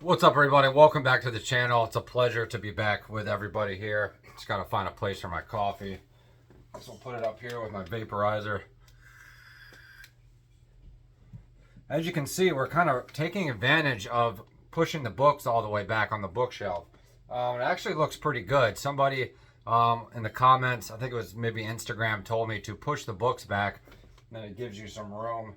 What's up, everybody? Welcome back to the channel. It's a pleasure to be back with everybody here. Just gotta find a place for my coffee. So I'll put it up here with my vaporizer. As you can see, we're kind of taking advantage of pushing the books all the way back on the bookshelf. It actually looks pretty good. Somebody in the comments, I think it was maybe Instagram, told me to push the books back. And then it gives you some room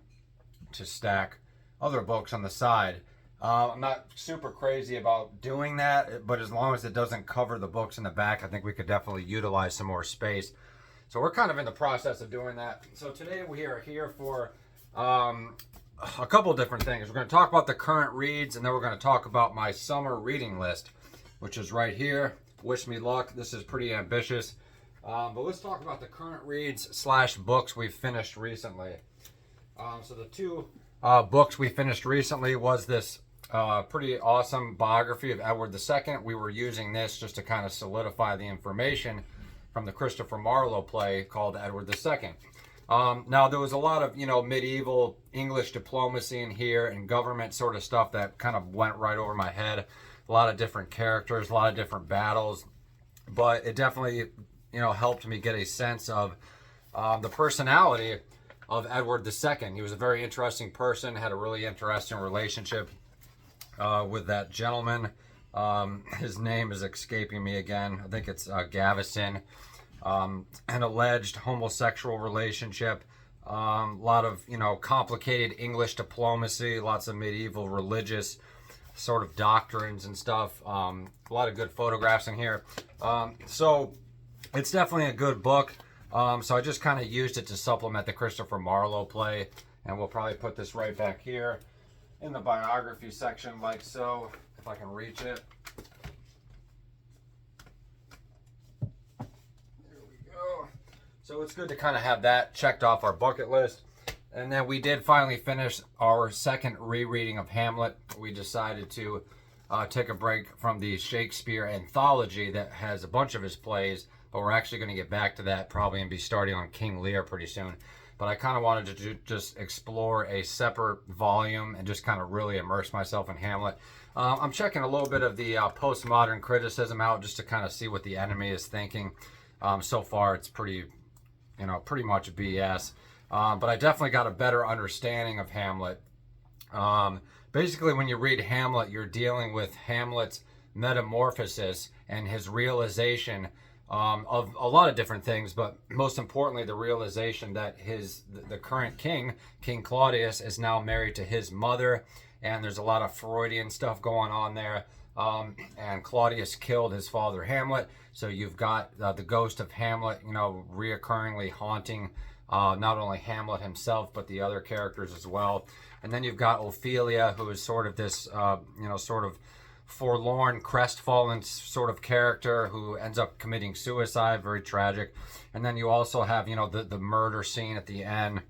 to stack other books on the side. I'm not super crazy about doing that, but as long as it doesn't cover the books in the back, I think we could definitely utilize some more space. So we're kind of in the process of doing that. So today we are here for a couple different things. We're going to talk about the current reads, and then we're going to talk about my summer reading list, which is right here. Wish me luck. This is pretty ambitious. But let's talk about the current reads / books we've finished recently. So the two books we finished recently was this pretty awesome biography of Edward II. We were using this just to kind of solidify the information from the Christopher Marlowe play called Edward II. Now, there was a lot of, medieval English diplomacy in here and government sort of stuff that kind of went right over my head. A lot of different characters, a lot of different battles. But it definitely, helped me get a sense of the personality of Edward II. He was a very interesting person, had a really interesting relationship with that gentleman. His name is escaping me again. I think it's Gaveston. An alleged homosexual relationship. A lot of, complicated English diplomacy, lots of medieval religious sort of doctrines and stuff. A lot of good photographs in here. So it's definitely a good book. So I just kind of used it to supplement the Christopher Marlowe play. And we'll probably put this right back here in the biography section like so, if I can reach it. There we go. So it's good to kind of have that checked off our bucket list. And then we did finally finish our second rereading of Hamlet. We decided to take a break from the Shakespeare anthology that has a bunch of his plays, but we're actually going to get back to that probably and be starting on King Lear pretty soon. But I kind of wanted to just explore a separate volume and just kind of really immerse myself in Hamlet. I'm checking a little bit of the postmodern criticism out just to kind of see what the enemy is thinking. So far, it's pretty much BS. But I definitely got a better understanding of Hamlet. Basically, when you read Hamlet, you're dealing with Hamlet's metamorphosis and his realization of a lot of different things, but most importantly, the realization that the current king, King Claudius, is now married to his mother, and there's a lot of Freudian stuff going on there. And Claudius killed his father Hamlet, so you've got the ghost of Hamlet, reoccurringly haunting not only Hamlet himself, but the other characters as well. And then you've got Ophelia, who is sort of this, sort of forlorn, crestfallen sort of character who ends up committing suicide, very tragic. And then you also have, the murder scene at the end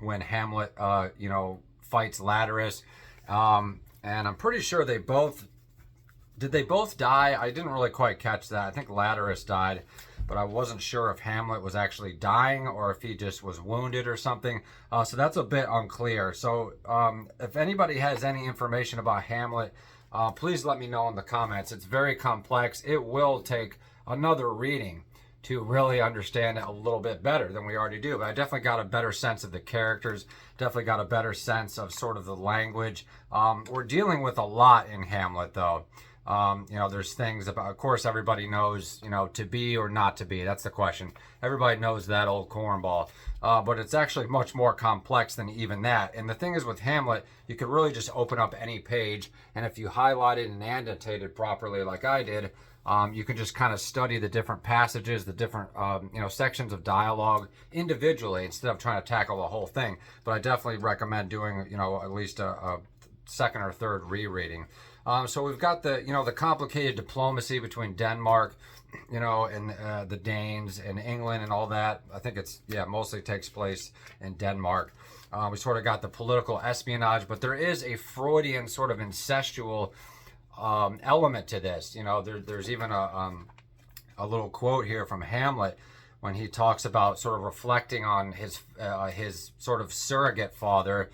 when Hamlet, fights Laterus. And I'm pretty sure did they both die? I didn't really quite catch that. I think Laterus died, but I wasn't sure if Hamlet was actually dying or if he just was wounded or something. So that's a bit unclear. So if anybody has any information about Hamlet, please let me know in the comments. It's very complex. It will take another reading to really understand it a little bit better than we already do. But I definitely got a better sense of the characters, definitely got a better sense of sort of the language. We're dealing with a lot in Hamlet, though. There's things about, of course, everybody knows, to be or not to be. That's the question. Everybody knows that old cornball. But it's actually much more complex than even that. And the thing is with Hamlet, you could really just open up any page, and if you highlighted and annotated properly like I did, you can just kind of study the different passages, the different, sections of dialogue individually instead of trying to tackle the whole thing. But I definitely recommend doing, at least a second or third rereading. So we've got the complicated diplomacy between Denmark, and the Danes and England and all that. I think mostly takes place in Denmark. We sort of got the political espionage, but there is a Freudian sort of incestual element to this. There's even a little quote here from Hamlet when he talks about sort of reflecting on his sort of surrogate father,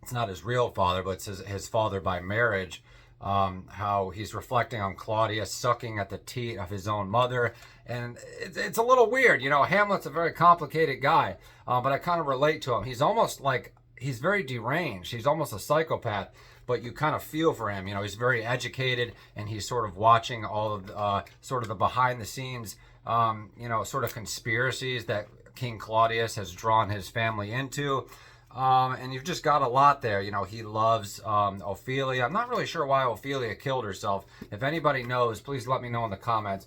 it's not his real father, but it's his father by marriage. How he's reflecting on Claudius sucking at the teat of his own mother. And it's a little weird. You know, Hamlet's a very complicated guy, but I kind of relate to him. He's almost like, he's very deranged. He's almost a psychopath, but you kind of feel for him. You know, he's very educated, and he's sort of watching all of sort of the behind the scenes, you know, sort of conspiracies that King Claudius has drawn his family into. And you've just got a lot there. You know, he loves Ophelia. I'm not really sure why Ophelia killed herself. If anybody knows, please let me know in the comments.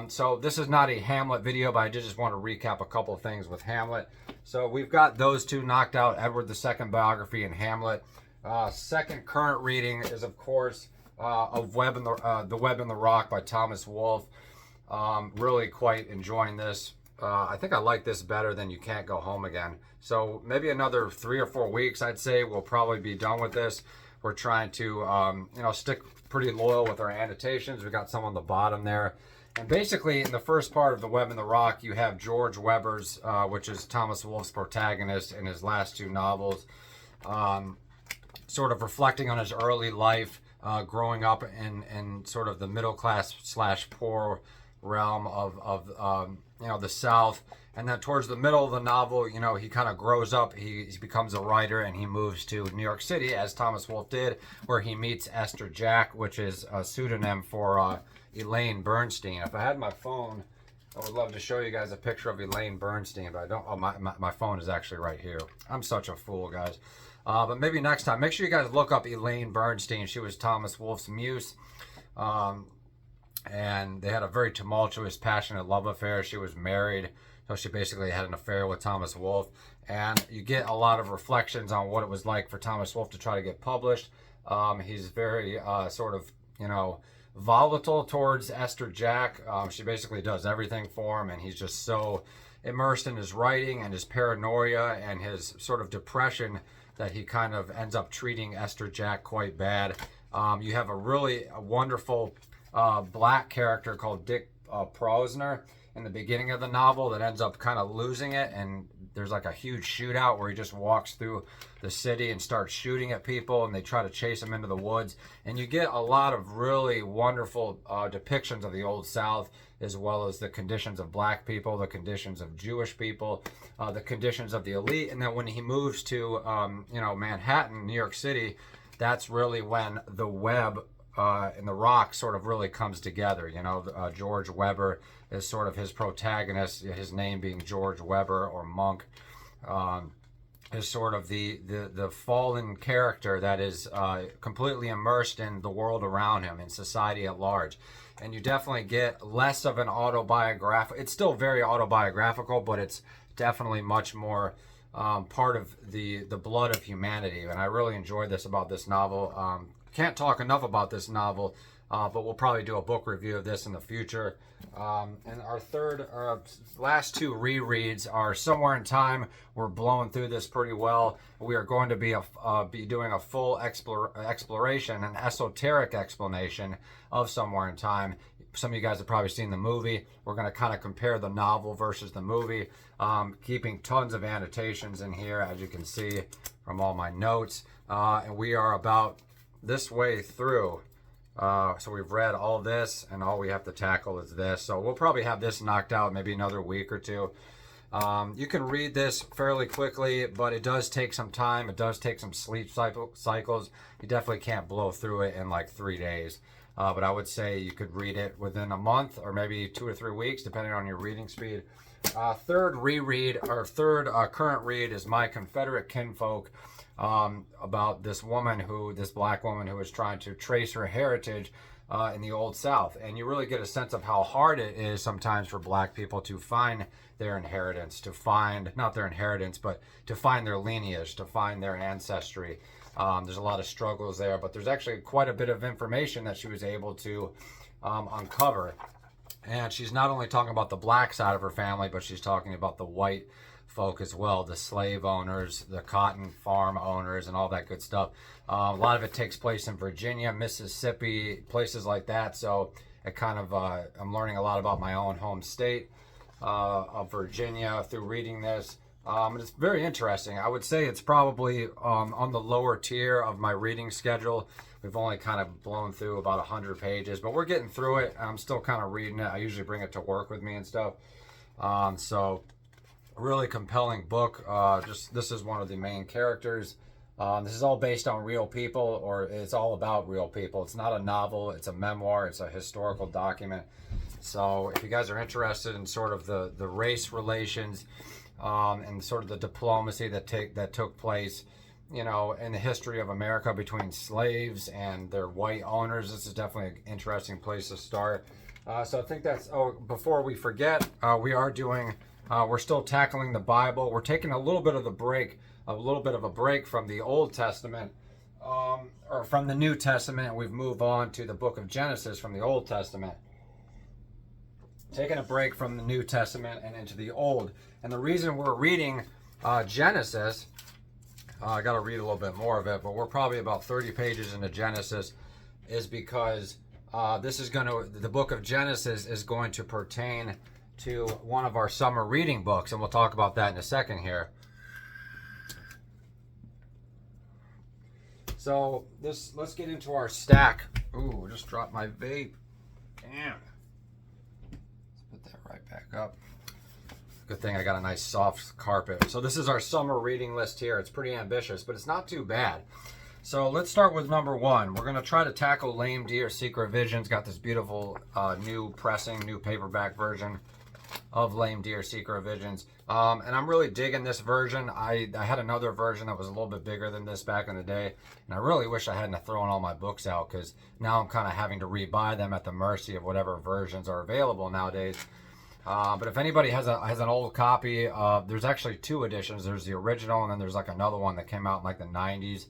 So this is not a Hamlet video, but I did just want to recap a couple of things with Hamlet. So we've got those two knocked out, Edward II biography and Hamlet. Second current reading is, of course, of The Web and the Rock by Thomas Wolfe. Really quite enjoying this. I think I like this better than You Can't Go Home Again. So maybe another 3 or 4 weeks, I'd say, we'll probably be done with this. We're trying to, you know, stick pretty loyal with our annotations. We got some on the bottom there. And basically, in the first part of The Web and the Rock, you have George Webber's, which is Thomas Wolfe's protagonist in his last 2 novels, sort of reflecting on his early life, growing up in sort of the middle class / poor realm of you know, the South. And then towards the middle of the novel, you know, he kind of grows up. He becomes a writer, and he moves to New York City, as Thomas Wolfe did, where he meets Esther Jack, which is a pseudonym for Elaine Bernstein. If I had my phone, I would love to show you guys a picture of Elaine Bernstein, but I don't. Oh, my phone is actually right here. I'm such a fool, guys. But maybe next time, make sure you guys look up Elaine Bernstein. She was Thomas Wolfe's muse. And they had a very tumultuous, passionate love affair. She was married, so she basically had an affair with Thomas Wolfe. And you get a lot of reflections on what it was like for Thomas Wolfe to try to get published. He's very sort of, you know, volatile towards Esther Jack. She basically does everything for him, and he's just so immersed in his writing and his paranoia and his sort of depression that he kind of ends up treating Esther Jack quite bad. You have a really wonderful black character called Dick Prosner in the beginning of the novel that ends up kind of losing it, and there's like a huge shootout where he just walks through the city and starts shooting at people, and they try to chase him into the woods. And you get a lot of really wonderful depictions of the Old South, as well as the conditions of black people, the conditions of Jewish people, the conditions of the elite. And then when he moves to you know, Manhattan, New York City, that's really when the web and the rock sort of really comes together. You know, George Webber is sort of his protagonist, his name being George Webber, or Monk, is sort of the fallen character that is completely immersed in the world around him, in society at large. And you definitely get less of an autobiographical. It's still very autobiographical, but it's definitely much more part of the blood of humanity. And I really enjoyed this about this novel. Can't talk enough about this novel, but we'll probably do a book review of this in the future. And our last 2 rereads are Somewhere in Time. We're blowing through this pretty well. We are going to be doing a full exploration, an esoteric explanation of Somewhere in Time. Some of you guys have probably seen the movie. We're going to kind of compare the novel versus the movie, keeping tons of annotations in here, as you can see from all my notes. And we are about this way through. So we've read all this, and all we have to tackle is this. So we'll probably have this knocked out maybe another week or 2. You can read this fairly quickly, but it does take some time. It does take some sleep cycles. You definitely can't blow through it in like 3 days. But I would say you could read it within a month, or maybe 2 or 3 weeks, depending on your reading speed. Third current read is My Confederate Kinfolk, about this black woman who is trying to trace her heritage in the Old South. And you really get a sense of how hard it is sometimes for black people to find their inheritance, not their inheritance, but to find their lineage, to find their ancestry. There's a lot of struggles there, but there's actually quite a bit of information that she was able to uncover. And she's not only talking about the black side of her family, but she's talking about the white folk as well, the slave owners, the cotton farm owners, and all that good stuff. A lot of it takes place in Virginia, Mississippi, places like that. So it kind of, I'm learning a lot about my own home state of Virginia through reading this. It's very interesting. I would say it's probably on the lower tier of my reading schedule. We've only kind of blown through about 100 pages, but we're getting through it. I'm still kind of reading it. I usually bring it to work with me and stuff. So really compelling book. Just this is one of the main characters. This is all based on real people, or it's all about real people. It's not a novel. It's a memoir. It's a historical document. So if you guys are interested in sort of the race relations and sort of the diplomacy that took place, you know, in the history of America between slaves and their white owners, this is definitely an interesting place to start. So I think that's, before we forget, we're still tackling the Bible. We're taking a little bit of a break from the Old Testament, or from the New Testament. We've moved on to the book of Genesis from the Old Testament. Taking a break from the New Testament and into the Old. And the reason we're reading Genesis, I got to read a little bit more of it, but we're probably about 30 pages into Genesis, is because the book of Genesis is going to pertain to one of our summer reading books, and we'll talk about that in a second here. So let's get into our stack. Ooh, just dropped my vape. Damn. Let's put that right back up. Good thing I got a nice soft carpet. So this is our summer reading list here. It's pretty ambitious, but it's not too bad. So let's start with number 1. We're going to try to tackle Lame Deer Secret Visions. Got this beautiful new paperback version of Lame Deer Secret Visions. And I'm really digging this version. I had another version that was a little bit bigger than this back in the day. And I really wish I hadn't thrown all my books out, because now I'm kind of having to rebuy them at the mercy of whatever versions are available nowadays. But if anybody has an old copy, there's actually 2 editions. There's the original, and then there's like another one that came out in like the 90s,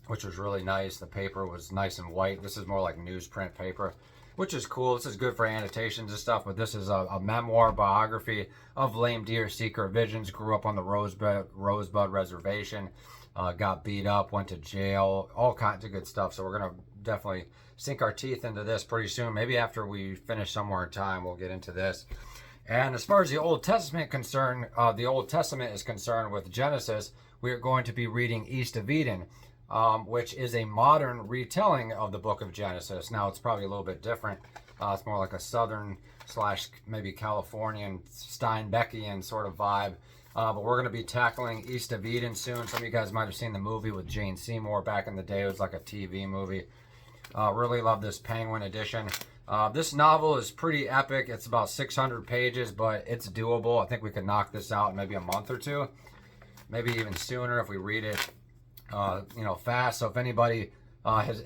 which was really nice. The paper was nice and white. This is more like newsprint paper, which is cool. This is good for annotations and stuff, but this is a memoir biography of Lame Deer Secret Visions. Grew up on the Rosebud Reservation, got beat up, went to jail, all kinds of good stuff. So we're going to definitely sink our teeth into this pretty soon. Maybe after we finish Somewhere in Time, we'll get into this. And as far as the Old Testament is concerned with Genesis, we are going to be reading East of Eden, which is a modern retelling of the book of Genesis. Now, it's probably a little bit different. It's more like a southern / maybe Californian, Steinbeckian sort of vibe. But we're going to be tackling East of Eden soon. Some of you guys might have seen the movie with Jane Seymour back in the day. It was like a TV movie. Really love this Penguin edition. This novel is pretty epic. It's about 600 pages, but it's doable. I think we could knock this out in maybe a month or 2. Maybe even sooner if we read it fast. So if anybody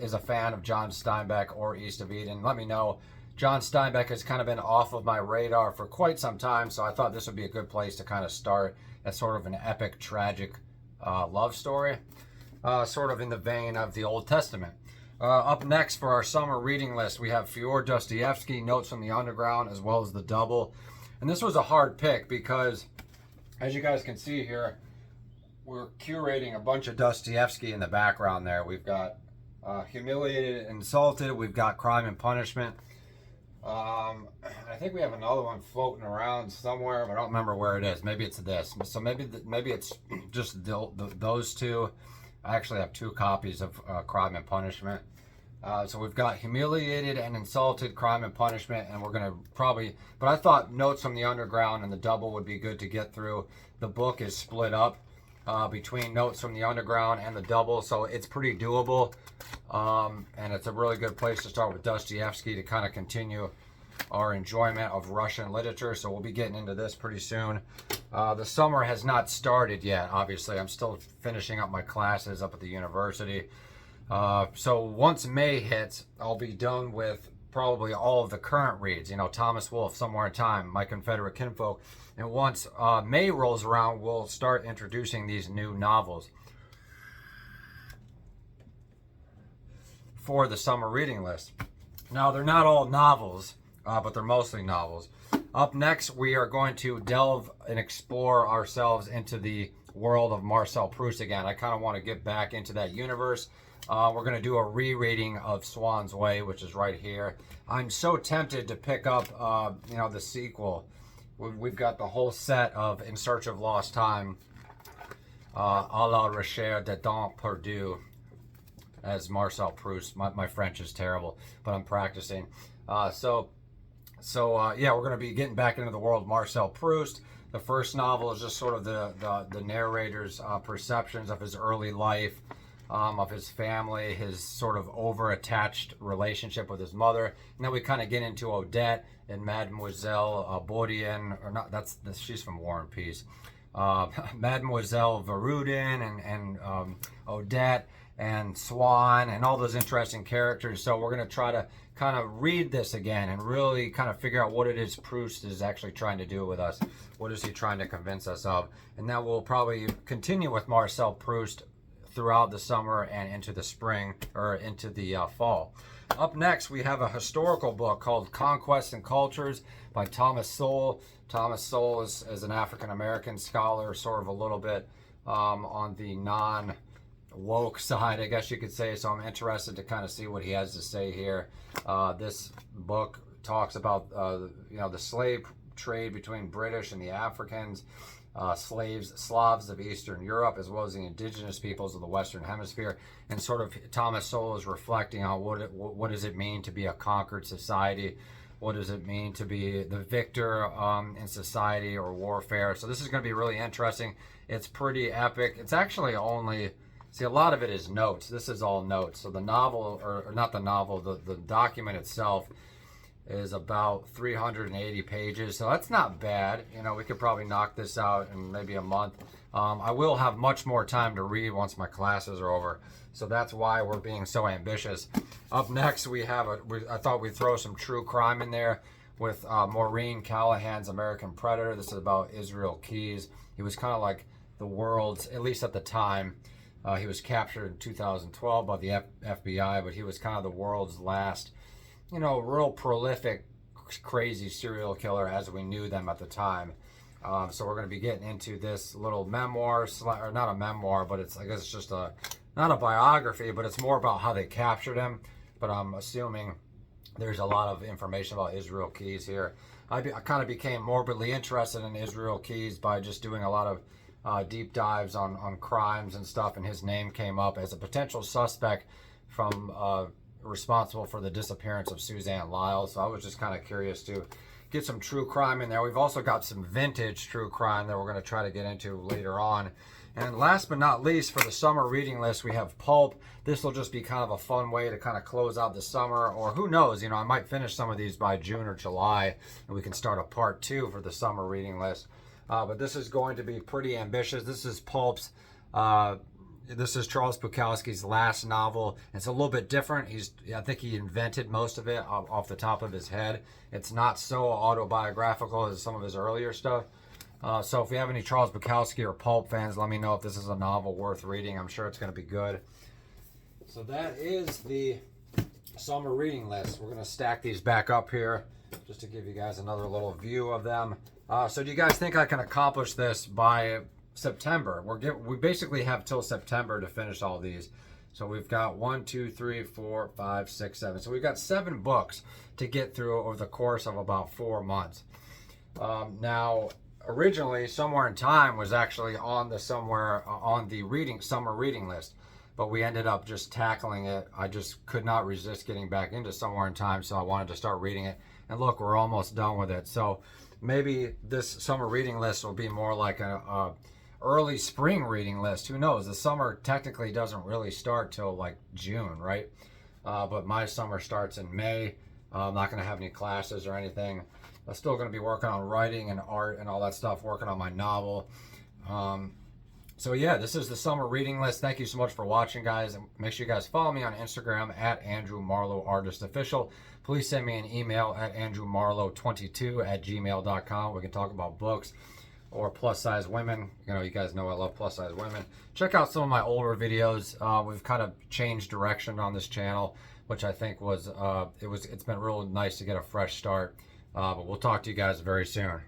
is a fan of John Steinbeck or East of Eden, let me know. John Steinbeck has kind of been off of my radar for quite some time, so I thought this would be a good place to kind of start as sort of an epic, tragic love story, sort of in the vein of the Old Testament. Up next for our summer reading list, we have Fyodor Dostoevsky, Notes from the Underground, as well as The Double. And this was a hard pick because, as you guys can see here, we're curating a bunch of Dostoevsky in the background there. We've got Humiliated and Insulted. We've got Crime and Punishment. I think we have another one floating around somewhere, but I don't remember where it is. Maybe it's this. So maybe it's just those 2. I actually have 2 copies of Crime and Punishment. So we've got Humiliated and Insulted, Crime and Punishment, and we're going to probably... But I thought Notes from the Underground and The Double would be good to get through. The book is split up between Notes from the Underground and The Double, so it's pretty doable. And it's a really good place to start with Dostoevsky to kind of continue our enjoyment of Russian literature. So we'll be getting into this pretty soon. The summer has not started yet, obviously. I'm still finishing up my classes up at the university. So once May hits, I'll be done with probably all of the current reads. Thomas Wolfe, Somewhere in Time, My Confederate Kinfolk. And once May rolls around, we'll start introducing these new novels for the summer reading list. Now, they're not all novels, but they're mostly novels. Up next, we are going to delve and explore ourselves into the world of Marcel Proust again. I kind of want to get back into that universe. We're going to do a rereading of Swann's Way, which is right here. I'm so tempted to pick up, the sequel, we've got the whole set of In Search of Lost Time, à la recherche de temps perdu, as Marcel Proust. My French is terrible, but I'm practicing. So yeah, we're going to be getting back into the world of Marcel Proust. The first novel is just sort of the narrator's perceptions of his early life, of his family, his sort of over-attached relationship with his mother. And then we kind of get into Odette and Mademoiselle Bourdieu, or not, she's from War and Peace. Mademoiselle Varudin and Odette and Swan and all those interesting characters. So we're going to try to kind of read this again and really kind of figure out what it is Proust is actually trying to do with us. What is he trying to convince us of? And that will probably continue with Marcel Proust throughout the summer and into the spring, or into the fall. Up next, we have a historical book called Conquests and Cultures by Thomas Sowell. Thomas Sowell is an African-American scholar, sort of a little bit on the non-woke side, I guess you could say. So I'm interested to kind of see what he has to say here. This book talks about the slave trade between British and the Africans, Slavs of Eastern Europe, as well as the indigenous peoples of the Western Hemisphere. And sort of Thomas Sowell is reflecting on what does it mean to be a conquered society? What does it mean to be the victor in society or warfare? So this is going to be really interesting. It's pretty epic. It's actually only, see, a lot of it is notes. This is all notes. So the novel, or not the novel, the document itself is about 380 pages. So that's not bad. We could probably knock this out in maybe a month. I will have much more time to read once my classes are over. So that's why we're being so ambitious. Up next, we have I thought we'd throw some true crime in there with Maureen Callahan's American Predator. This is about Israel Keyes. He was kind of like the world's, at least at the time, he was captured in 2012 by the FBI, but he was kind of the world's last, real prolific, crazy serial killer as we knew them at the time. So we're going to be getting into this little memoir, or not a memoir, but I guess it's just not a biography, but it's more about how they captured him. But I'm assuming there's a lot of information about Israel Keyes here. I kind of became morbidly interested in Israel Keyes by just doing a lot of deep dives on crimes and stuff, and his name came up as a potential suspect from responsible for the disappearance of Suzanne Lyle. So I was just kind of curious to get some true crime in there. We've also got some vintage true crime that we're going to try to get into later on. And last but not least, for the summer reading list, we have Pulp. This will just be kind of a fun way to kind of close out the summer, or who knows, I might finish some of these by June or July, and we can start a part 2 for the summer reading list. But this is going to be pretty ambitious. This is Pulp's, this is Charles Bukowski's last novel. It's a little bit different. I think he invented most of it off the top of his head. It's not so autobiographical as some of his earlier stuff. So if you have any Charles Bukowski or Pulp fans, let me know if this is a novel worth reading. I'm sure it's going to be good. So that is the summer reading list. We're going to stack these back up here just to give you guys another little view of them. So do you guys think I can accomplish this by September? We basically have till September to finish all these. So we've got 1, 2, 3, 4, 5, 6, 7. So we've got 7 books to get through over the course of about 4 months. Now, originally, Somewhere in Time was actually on the summer reading list, but we ended up just tackling it. I just could not resist getting back into Somewhere in Time, so I wanted to start reading it. And look, we're almost done with it. So maybe this summer reading list will be more like a early spring reading list. Who knows? The summer technically doesn't really start till like June, right? But my summer starts in May. I'm not going to have any classes or anything. I'm still going to be working on writing and art and all that stuff, working on my novel. So yeah, this is the summer reading list. Thank you so much for watching, guys. And make sure you guys follow me on Instagram at Andrew Marlowe Artist Official. Please send me an email at andrewmarlowe22@gmail.com. We can talk about books or plus size women. You guys know I love plus size women. Check out some of my older videos. We've kind of changed direction on this channel, which I think it's been real nice to get a fresh start. But we'll talk to you guys very soon.